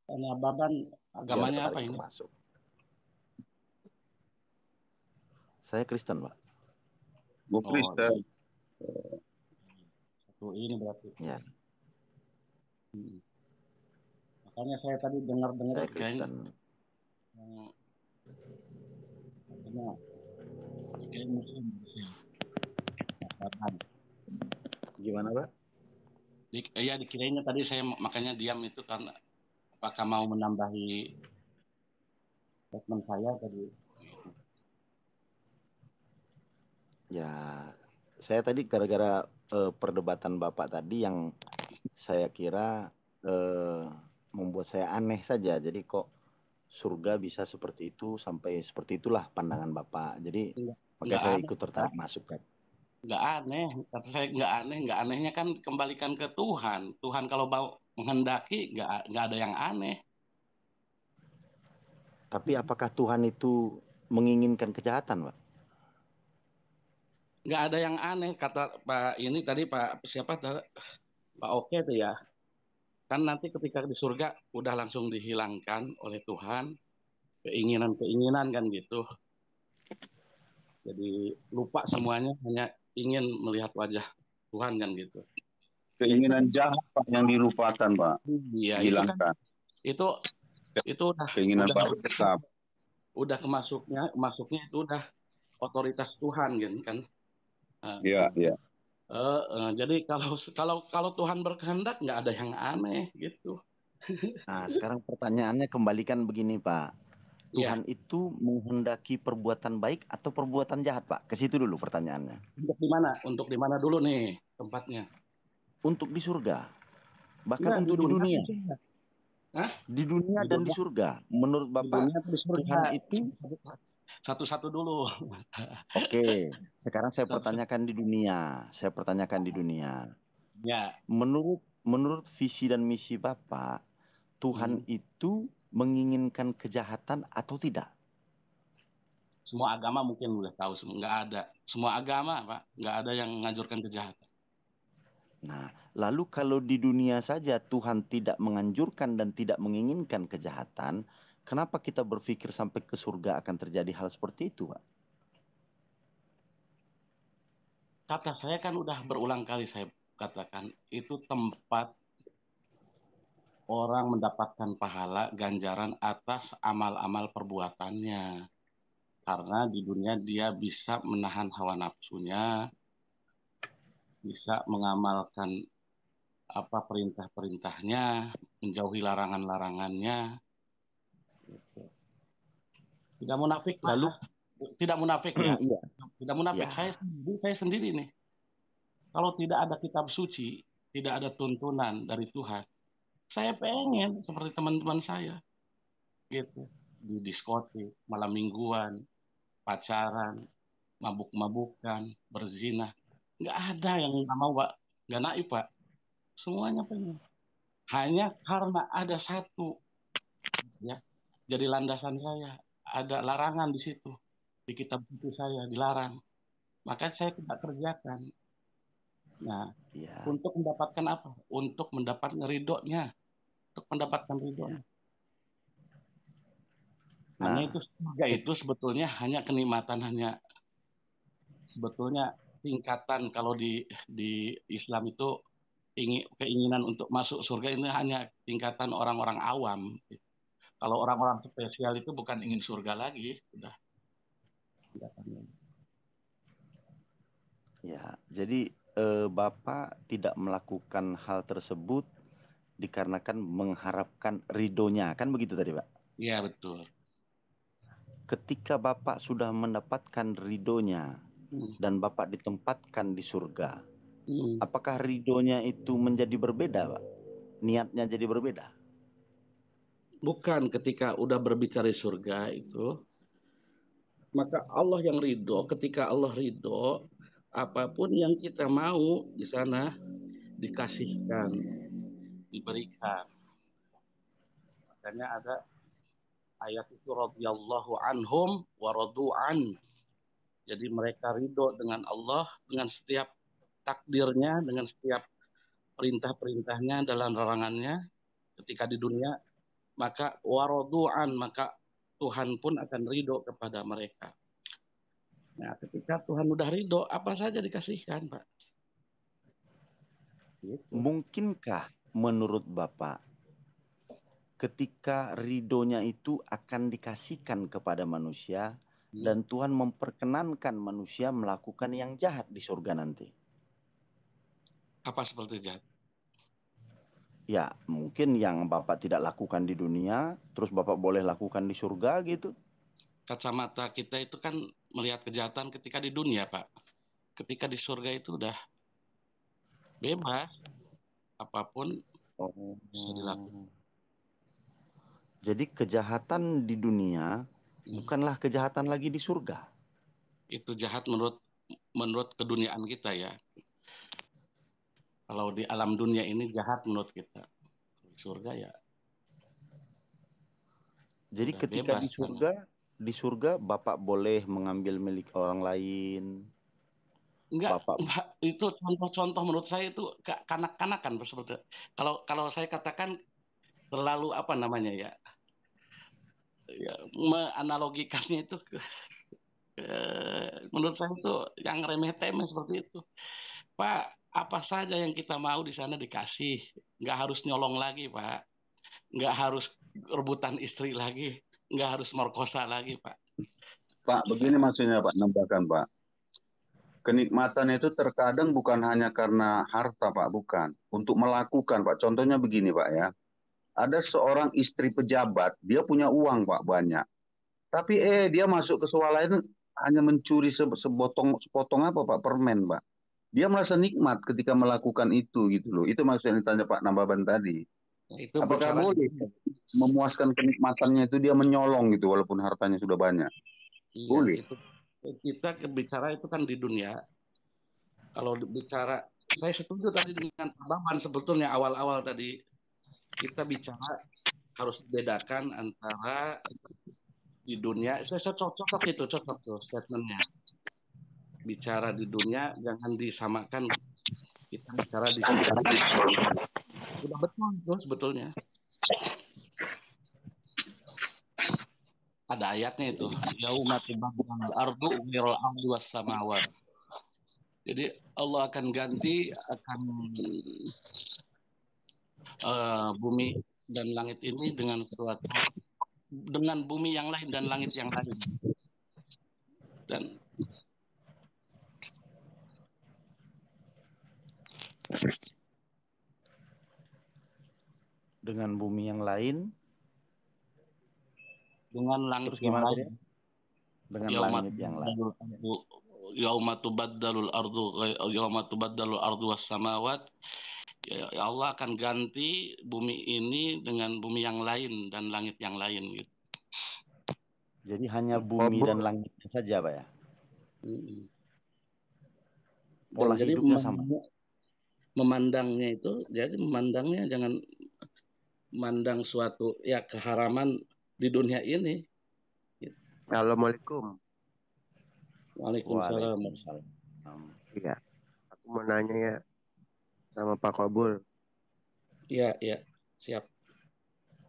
Tanya Baban, dia agamanya apa tertarik ini? untuk masuk. Saya Kristen, Pak. Gue Oh iya, Kristen. satu ini berarti. Ya, Hmm. Makanya saya tadi dengar-dengar saya kayaknya Kristen. yang katanya kayak Muslim gitu saya. Baban. Gimana, Pak? Ya dikirainnya tadi saya makanya diam itu karena apakah mau menambahi statement saya tadi. Gitu. Ya, saya tadi gara-gara perdebatan Bapak tadi yang saya kira eh, membuat saya aneh saja. Jadi kok surga bisa seperti itu, sampai seperti itulah pandangan Bapak. Jadi Enggak, makanya enggak saya aneh, ikut tertarik masuk kan. enggak aneh. Kata saya enggak anehnya kan kembalikan ke Tuhan. Tuhan kalau mau menghendaki enggak ada yang aneh. Tapi apakah Tuhan itu menginginkan kejahatan, Pak? Enggak ada yang aneh kata Pak ini tadi Pak siapa Pak Oke itu ya. Kan nanti ketika di surga udah langsung dihilangkan oleh Tuhan keinginan-keinginan kan gitu. Jadi lupa semuanya hanya ingin melihat wajah Tuhan kan gitu. Ya itu Keinginan kan jahat Pak yang dilupakan Pak. iya itu kan Dihilangkan. itu itu udah Keinginan udah Pak tetap. udah masuknya itu udah otoritas Tuhan kan. Nah, Iya, iya. jadi kalau kalau kalau Tuhan berkehendak nggak ada yang aneh gitu. Nah, sekarang pertanyaannya kembalikan begini, Pak. Ya, Tuhan itu menghendaki perbuatan baik atau perbuatan jahat, Pak? Ke situ dulu pertanyaannya. untuk di mana? Untuk di mana dulu nih tempatnya? Untuk di surga, bahkan Enggak di untuk di dunia dunia. di sini. Hah? Di dunia Di dan di dunia surga. Menurut di Bapak, dunia atau di surga? Tuhan itu Satu-satu dulu. oke. Sekarang saya Satu, pertanyakan di dunia. Saya pertanyakan di dunia. ya, Menurut menurut visi dan misi Bapak, Tuhan hmm. itu menginginkan kejahatan atau tidak? Semua agama mungkin udah tahu semua. Nggak ada. Semua agama, Pak, nggak ada yang ngajurkan kejahatan. Nah, lalu kalau di dunia saja Tuhan tidak menganjurkan dan tidak menginginkan kejahatan, kenapa kita berpikir sampai ke surga akan terjadi hal seperti itu, Pak? Kata saya kan udah berulang kali saya katakan, itu tempat orang mendapatkan pahala ganjaran atas amal-amal perbuatannya. Karena di dunia dia bisa menahan hawa nafsunya, bisa mengamalkan apa perintah-perintahnya, menjauhi larangan-larangannya. Gitu. Tidak munafik Pak, Lalu tidak munafik ya, iya, tidak munafik. ya, Saya sendiri nih. Kalau tidak ada kitab suci, tidak ada tuntunan dari Tuhan, saya pengen seperti teman-teman saya, gitu, di diskotik, malam mingguan, pacaran, mabuk-mabukan, berzina. Nggak ada yang nggak mau Pak, nggak naif Pak. Semuanya pengen. Hanya karena ada satu, ya, jadi landasan saya. Ada larangan di situ, di kitab suci saya dilarang. Maka saya tidak kerjakan. Nah, ya, untuk mendapatkan apa? Untuk mendapatkan ridhonya, untuk mendapatkan ya. ridhonya. Hanya itu Nah, surga itu sebetulnya hanya kenikmatan, hanya sebetulnya tingkatan kalau di Islam itu keinginan untuk masuk surga ini hanya tingkatan orang-orang awam. Kalau orang-orang spesial itu bukan ingin surga lagi, sudah tingkatannya. ya, jadi Bapak tidak melakukan hal tersebut dikarenakan mengharapkan ridhonya, kan begitu tadi, Pak? Iya betul. Ketika Bapak sudah mendapatkan ridhonya Hmm. dan Bapak ditempatkan di surga, Hmm. apakah ridhonya itu menjadi berbeda, Pak? Niatnya jadi berbeda? Bukan, ketika udah berbicara surga itu, maka Allah yang ridho. Ketika Allah ridho, apapun yang kita mau di sana dikasihkan, diberikan. Makanya ada ayat itu radhiyallahu anhum wa radu'an. Jadi mereka ridho dengan Allah, dengan setiap takdirnya, dengan setiap perintah-perintahnya dalam larangannya ketika di dunia, maka waradu'an, maka Tuhan pun akan ridho kepada mereka. Nah, ketika Tuhan udah ridho, apa saja dikasihkan, Pak. Gitu. Mungkinkah menurut Bapak ketika ridhonya itu akan dikasihkan kepada manusia dan Tuhan memperkenankan manusia melakukan yang jahat di surga nanti? Apa seperti jahat? Ya, mungkin yang Bapak tidak lakukan di dunia, terus Bapak boleh lakukan di surga gitu. Kacamata kita itu kan melihat kejahatan ketika di dunia, Pak. Ketika di surga itu udah bebas, apapun Oh. bisa dilakukan. Jadi kejahatan di dunia Hmm. bukanlah kejahatan lagi di surga. Itu jahat menurut keduniaan kita ya. Kalau di alam dunia ini jahat menurut kita. Surga ya Jadi udah ketika bebas sana. di surga Bapak boleh mengambil milik orang lain. Bapak, Enggak, itu contoh-contoh menurut saya itu kanak-kanakan seperti kalau kalau saya katakan terlalu apa namanya ya, ya menganalogikannya itu menurut saya itu yang remeh-temeh seperti itu. Pak, apa saja yang kita mau di sana dikasih, nggak harus nyolong lagi, Pak, nggak harus rebutan istri lagi, nggak harus merkosa lagi, Pak. Pak, begini maksudnya Pak, nambahkan Pak. Kenikmatan itu terkadang bukan hanya karena harta Pak, bukan. Untuk melakukan Pak, contohnya begini Pak ya. Ada seorang istri pejabat, dia punya uang Pak banyak. Tapi dia masuk ke swalayan hanya mencuri sepotong apa Pak, permen Pak. Dia merasa nikmat ketika melakukan itu gitu loh. Itu maksudnya ditanya Pak Nambaban tadi. Nah, itu Apakah bicara boleh memuaskan kenikmatannya itu dia menyolong gitu walaupun hartanya sudah banyak? iya, Boleh. itu kita bicara itu kan di dunia. Kalau bicara, saya setuju tadi dengan Pak Baban sebetulnya awal-awal tadi kita bicara harus dibedakan antara di dunia. Saya cocok itu cocok tuh statementnya. Bicara di dunia jangan disamakan kita bicara di surga. Udah betul itu sebetulnya. Ada ayatnya itu. Yauma tubaddalul ardu ghairal ardi was samawat. Jadi Allah akan ganti, akan bumi dan langit ini dengan suatu, dengan bumi yang lain dan langit yang lain. Dan dengan bumi yang lain. Dengan langit Terus yang gimana tadi? lain. Dengan Yauma langit yang lain. yauma tubaddalul ardu was samawat. Ya Allah akan ganti bumi ini dengan bumi yang lain dan langit yang lain gitu. Jadi hanya bumi dan langitnya saja, Pak ya? Pola Dan jadi hidupnya sama. memandangnya itu, jadi memandangnya jangan memandang suatu ya keharaman di dunia ini. Assalamualaikum. Waalaikumsalam. Iya, aku mau nanya ya sama Pak Kobul. Iya, iya, siap.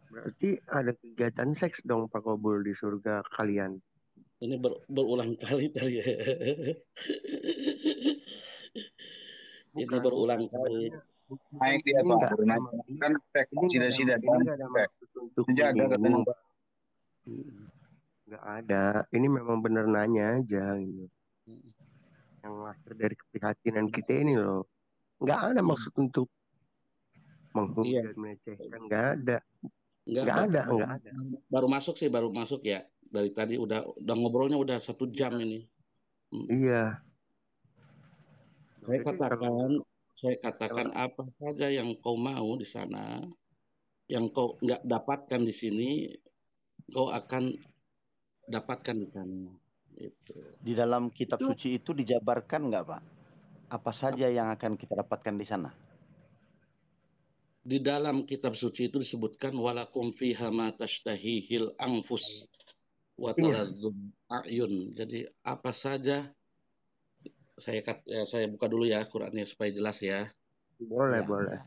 Berarti ada kegiatan seks dong Pak Kobul di surga kalian. Ini berulang kali tadi. Ini berulang kali. Naik dia Ini Pak, enggak baru naik. Kan sida-sida ini enggak ada maksud untuk menjaga menyinggung. Hmm. Enggak ada. Ini memang bener nanya aja gitu. Yang lahir dari keprihatinan kita ini loh. Enggak ada maksud untuk menghujat, melecehkan, enggak ada. Enggak ada. Baru masuk sih, baru masuk ya. Dari tadi udah ngobrolnya udah 1 jam ini. Iya. Saya katakan apa saja yang kau mau di sana, yang kau nggak dapatkan di sini, kau akan dapatkan di sana. Itu. Di dalam kitab suci itu dijabarkan nggak, Pak? Apa saja yang akan kita dapatkan di sana? Di dalam kitab suci itu disebutkan walakum fiha ma tashtahihil anfus wa talazzul a'yun. Jadi apa saja saya buka dulu ya Qurannya supaya jelas ya. Boleh, boleh.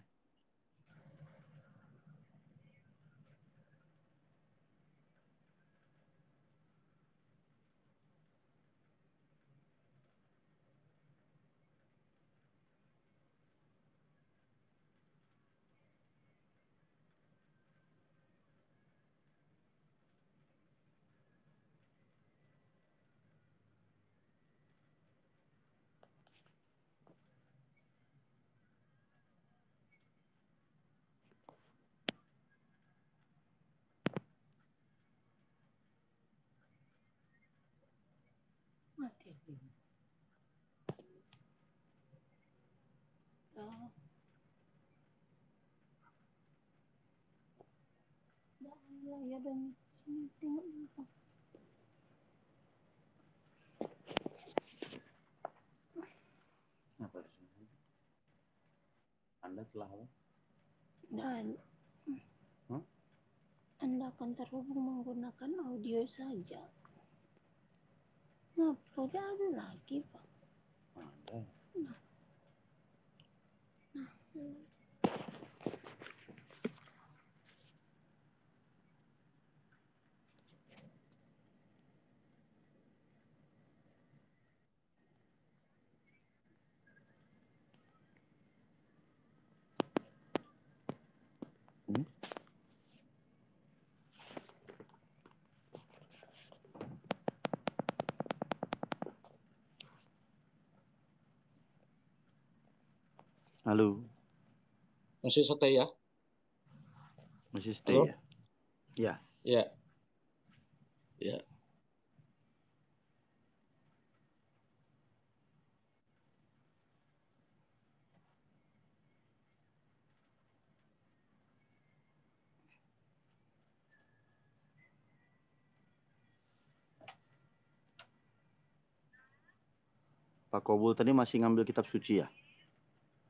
Mati. Oh. Ya dan sini tengok apa. Apa? Anda telah apa? Dan Anda akan terhubung menggunakan audio saja. Nah, udah ada lagi, Pak. Ada. Nah. Halo. Masih stay ya? Masih stay ya? Ya. Ya. Ya. Pak Kobul tadi masih ngambil kitab suci ya?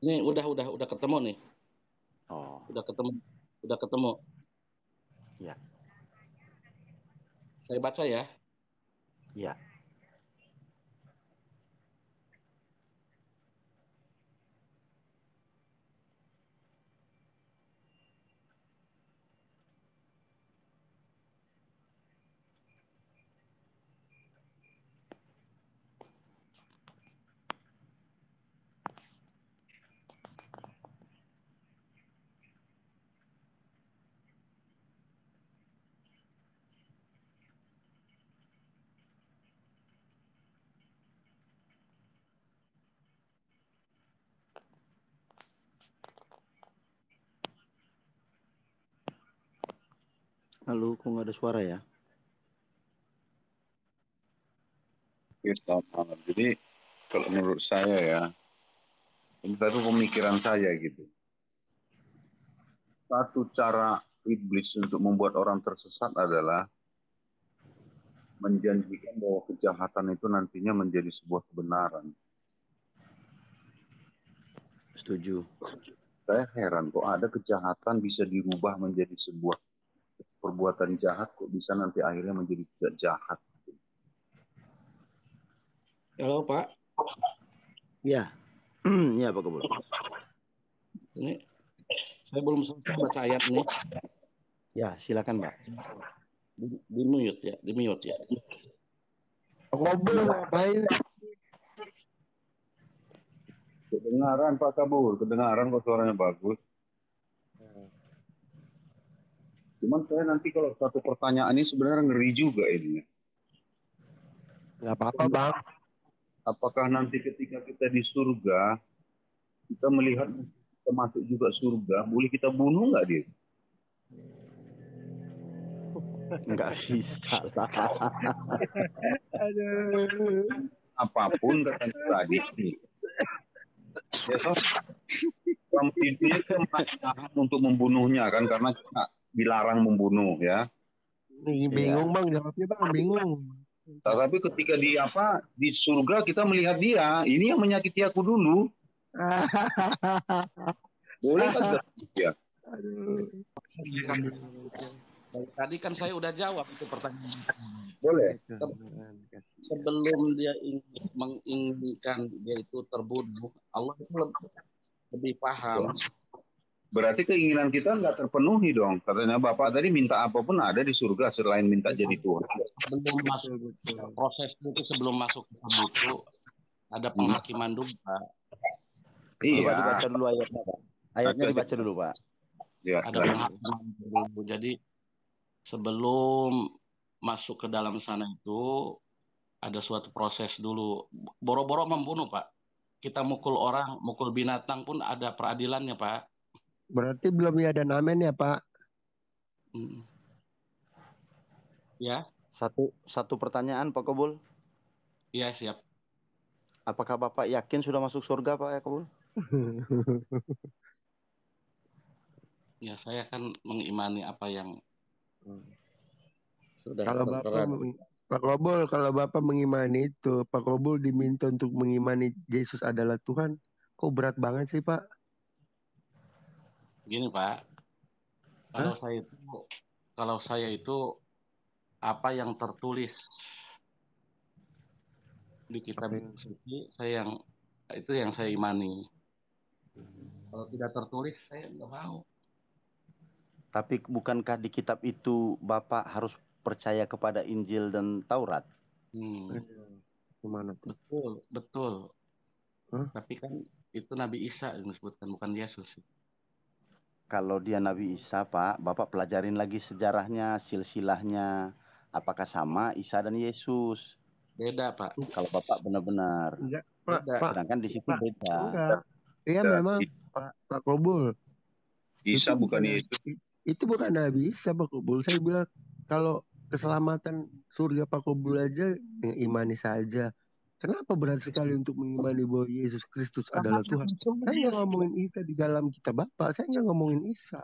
Nih udah ketemu nih. Oh. Udah ketemu. Ya. Saya baca ya. Ya. Halo, kok nggak ada suara ya? Oke, selamat malam. Jadi kalau menurut saya ya, ini satu pemikiran saya gitu. Satu cara iblis untuk membuat orang tersesat adalah menjanjikan bahwa kejahatan itu nantinya menjadi sebuah kebenaran. Setuju. Saya heran kok ada kejahatan bisa dirubah menjadi sebuah perbuatan jahat, kok bisa nanti akhirnya menjadi tidak jahat. Halo Pak, Ya, ya Pak Kabul. ini saya belum selesai baca ayat nih. Ya, silakan Pak. Di mute ya, di mute ya. Ngobrol ngapain? Kedengaran Pak Kabur, kedengaran kok suaranya bagus. Cuman saya nanti kalau satu pertanyaan ini sebenarnya ngeri juga ini. Nggak apa-apa bang. Apakah nanti ketika kita di surga, kita melihat kita masuk juga surga, boleh kita bunuh nggak dia? Nggak bisa lah. Aduh. Apapun katanya tadi nih. Ya toh, dalam dunia kita menahan untuk membunuhnya kan, karena kita dilarang membunuh ya. Nih bingung bang jawabnya bang bingung. Tapi ketika di surga kita melihat dia, ini yang menyakiti aku dulu, boleh kan ya? Aduh. Dari tadi kan saya udah jawab itu pertanyaan. Boleh. Sebelum dia menginginkan dia itu terbunuh, Allah itu lebih paham. Berarti keinginan kita nggak terpenuhi dong. Katanya Bapak tadi minta apapun ada di surga selain minta jadi Tuhan. Sebelum masuk proses itu, sebelum masuk ke surga itu ada penghakiman dulu Pak. Coba Iya. dibaca dulu ayatnya Pak. Ayatnya dibaca dulu Pak. Ya, Ada penghakiman dulu. Jadi sebelum masuk ke dalam sana itu ada suatu proses dulu. Boro-boro membunuh Pak. Kita mukul orang, mukul binatang pun ada peradilannya Pak. Berarti belum ada namen ya Pak? Ya, Satu pertanyaan Pak Kabul. iya siap. Apakah Bapak yakin sudah masuk surga Pak Kabul? Ya, saya kan mengimani apa yang sudah Kalau tertera. Pak Kobul, kalau Bapak mengimani itu, Pak Kobul diminta untuk mengimani Yesus adalah Tuhan. Kok berat banget sih Pak? Gini Pak, kalau saya itu apa yang tertulis di kitab suci, itu yang saya imani. Kalau tidak tertulis, saya nggak mau. Tapi bukankah di kitab itu Bapak harus percaya kepada Injil dan Taurat? Gimana tuh? Betul. Hah? Tapi kan itu Nabi Isa yang disebutkan, bukan Yesus. Kalau dia Nabi Isa, Pak, Bapak pelajarin lagi sejarahnya, silsilahnya. Apakah sama Isa dan Yesus? Beda, Pak. Kalau Bapak benar-benar. Enggak, Beda. Pak. Sedangkan di situ Pak, beda. enggak. Iya memang Pak Kobul. Isa bukan Yesus. Itu bukan Nabi Isa Pak Kobul. Saya bilang kalau keselamatan surga Pak Kobul aja imani saja. Kenapa berat sekali untuk mengimani bahwa Yesus Kristus adalah Tuhan? Saya nggak ngomongin Isa di dalam kitab Bapak. Saya nggak ngomongin Isa.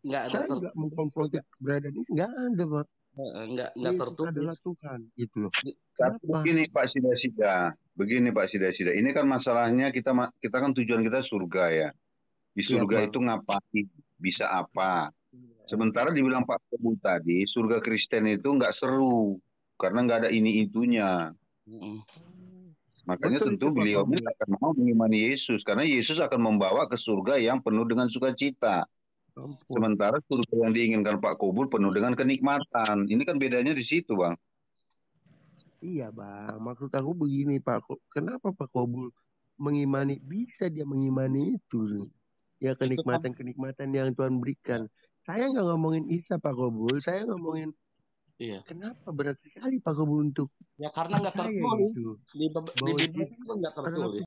Nggak ada. Saya nggak mengkonfrontir keberadaan Isa. Nggak ada, Pak. Nggak tertulis. Adalah Tuhan, gitu loh. Tapi begini Pak Sida-Sida. Ini kan masalahnya kita kan tujuan kita surga ya. Di surga itu ngapain? Bisa apa? Sementara dibilang Pak Kabul tadi, surga Kristen itu nggak seru karena nggak ada ini itunya. Makanya tentu beliau akan mau mengimani Yesus karena Yesus akan membawa ke surga yang penuh dengan sukacita. Sementara surga yang diinginkan Pak Kabul penuh dengan kenikmatan. Ini kan bedanya di situ, Bang. Iya, Bang. Maksud aku begini, Pak. Kenapa Pak Kabul mengimani? Bisa dia mengimani itu. Ya kenikmatan-kenikmatan yang Tuhan berikan. Saya nggak ngomongin Isa Pak Kobul, saya ngomongin kenapa berat sekali Pak Kobul untuk ya karena nggak tertulis gitu. di Biblia itu nggak tertulis.